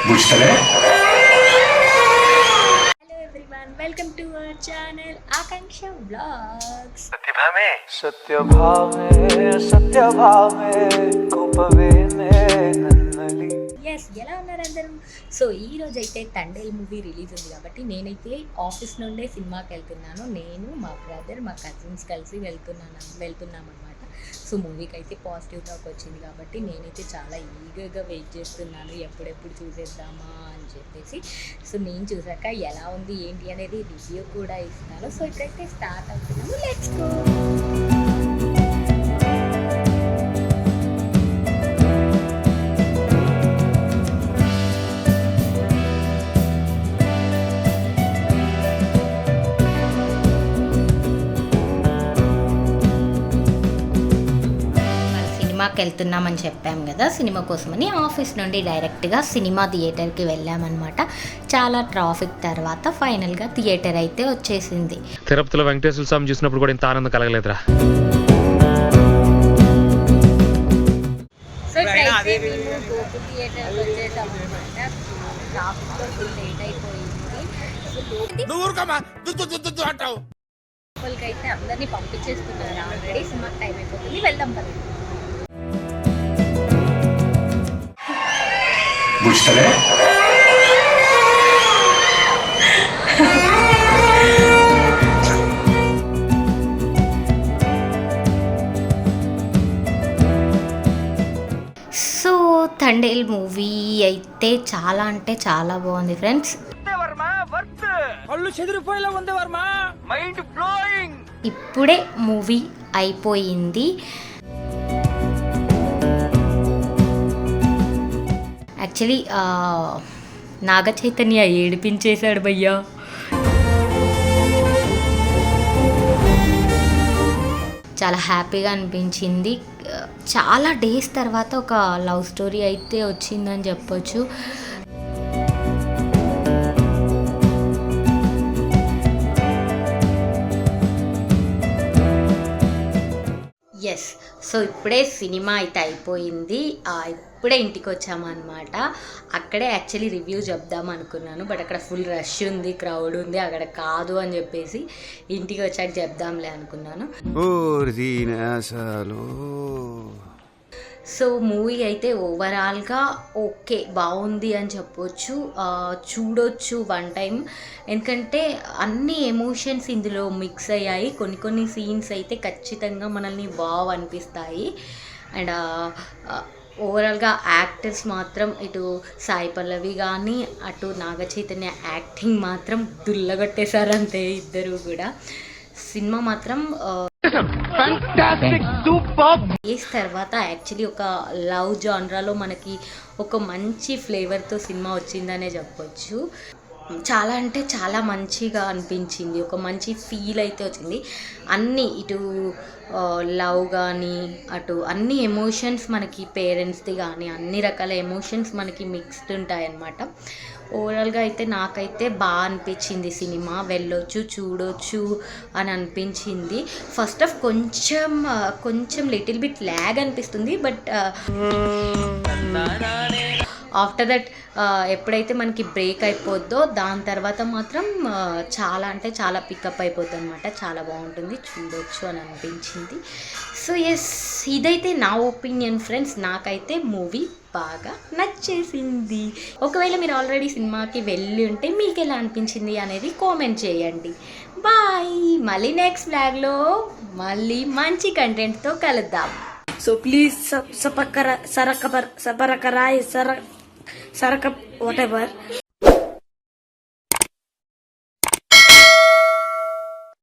ముచ్చటలే. Hello everyone, welcome to our channel Akanksha Vlogs. सत्य भाव में गोपवे नन्नली. ఎస్ ఎలా ఉన్నారు అందరూ? సో ఈ రోజు అయితే తండేల్ మూవీ రిలీజ్ ఉంది కాబట్టి నేనైతే ఆఫీస్ నుండే సినిమాకి వెళ్తున్నాను. నేను మా బ్రదర్ మా కజిన్స్ కలిసి వెళ్తున్నాం అనమాట. సో మూవీకి అయితే పాజిటివ్ టాక్ వచ్చింది కాబట్టి నేనైతే చాలా ఈగర్గా వెయిట్ చేస్తున్నాను, ఎప్పుడెప్పుడు చూసేద్దామా అని చెప్పేసి. సో నేను చూసాక ఎలా ఉంది ఏంటి అనేది రివ్యూ కూడా ఇస్తాను. సో ఇప్పుడైతే స్టార్ట్ అవుతున్నాము, లెట్స్ గో. సినిమాకి వెళ్తున్నామని చెప్పాం కదా, సినిమా కోసమని ఆఫీస్ నుండి డైరెక్ట్గా సినిమా థియేటర్కి వెళ్ళామన్నమాట. చాలా ట్రాఫిక్ తర్వాత ఫైనల్గా థియేటర్ అయితే వచ్చేసింది. తిరుపతిలో వెంకటేశ్వర స్వామి చూసినప్పుడు కూడా ఇంత ఆనందం కలగలేదురా. సో ఇప్పుడైతే మేము గోపు థియేటర్కి వచ్చేసామన్నమాట. ట్రాఫిక్లో ఫుల్ లేట్ అయిపోయింది. లోపలికి అయితే అందరినీ పంపించేస్తున్నారు ఆల్రెడీ. సినిమాకి టైం అయిపోతుంది, వెళ్దాం పద. ముచ్చటలే. సో తండేల్ మూవీ అయితే చాలా అంటే చాలా బాగుంది ఫ్రెండ్స్. ఇప్పుడే మూవీ అయిపోయింది. యాక్చువల్లీ నాగ చైతన్య ఏడిపించేశాడు భయ్యా. చాలా హ్యాపీగా అనిపించింది. చాలా డేస్ తర్వాత ఒక లవ్ స్టోరీ అయితే వచ్చిందని చెప్పొచ్చు. ఎస్, సో ఇప్పుడే సినిమా అయితే అయిపోయింది. ఇప్పుడే ఇంటికి వచ్చామన్నమాట. అక్కడే యాక్చువల్లీ రివ్యూ చెప్దాం అనుకున్నాను, బట్ అక్కడ ఫుల్ రష్ ఉంది, క్రౌడ్ ఉంది, అక్కడ కాదు అని చెప్పేసి ఇంటికి వచ్చాక చెప్దాంలే అనుకున్నాను. సో మూవీ అయితే ఓవరాల్గా ఓకే, బాగుంది అని చెప్పొచ్చు. చూడొచ్చు వన్ టైం, ఎందుకంటే అన్ని ఎమోషన్స్ ఇందులో మిక్స్ అయ్యాయి. కొన్ని సీన్స్ అయితే ఖచ్చితంగా మనల్ని వావ్ అనిపిస్తాయి. అండ్ ఓవరాల్గా యాక్టర్స్ మాత్రం ఇటు సాయి పల్లవి కానీ అటు నాగ చైతన్య యాక్టింగ్ మాత్రం దుల్లగొట్టేశారంతే ఇద్దరు కూడా. సినిమా మాత్రం డేస్ తర్వాత యాక్చువల్లీ ఒక లవ్ జానరాలో మనకి ఒక మంచి ఫ్లేవర్తో సినిమా వచ్చిందనే చెప్పొచ్చు. చాలా అంటే చాలా మంచిగా అనిపించింది, ఒక మంచి ఫీల్ అయితే వచ్చింది. అన్నీ ఇటు లవ్ కానీ అటు అన్ని ఎమోషన్స్ మనకి పేరెంట్స్ది కానీ అన్ని రకాల ఎమోషన్స్ మనకి మిక్స్డ్ ఉంటాయన్నమాట. ఓవరాల్గా అయితే నాకైతే బాగా అనిపించింది సినిమా. వెళ్ళొచ్చు, చూడొచ్చు అని అనిపించింది. ఫస్ట్ ఆఫ్ కొంచెం లిటిల్ బిట్ ల్యాగ్ అనిపిస్తుంది, బట్ ఆఫ్టర్ దట్ ఎప్పుడైతే మనకి బ్రేక్ అయిపోద్దో దాని తర్వాత మాత్రం చాలా అంటే చాలా పికప్ అయిపోద్ది అనమాట. చాలా బాగుంటుంది, చూడొచ్చు అని అనిపించింది. సో ఎస్, ఇదైతే నా ఒపీనియన్ ఫ్రెండ్స్. నాకైతే మూవీ బాగా నచ్చేసింది. ఒకవేళ మీరు ఆల్రెడీ సినిమాకి వెళ్ళి ఉంటే మీకు ఎలా అనిపించింది అనేది కామెంట్ చేయండి. బాయ్, మళ్ళీ నెక్స్ట్ వ్లాగ్లో మళ్ళీ మంచి కంటెంట్తో కలుద్దాం. So please subscribe, whatever.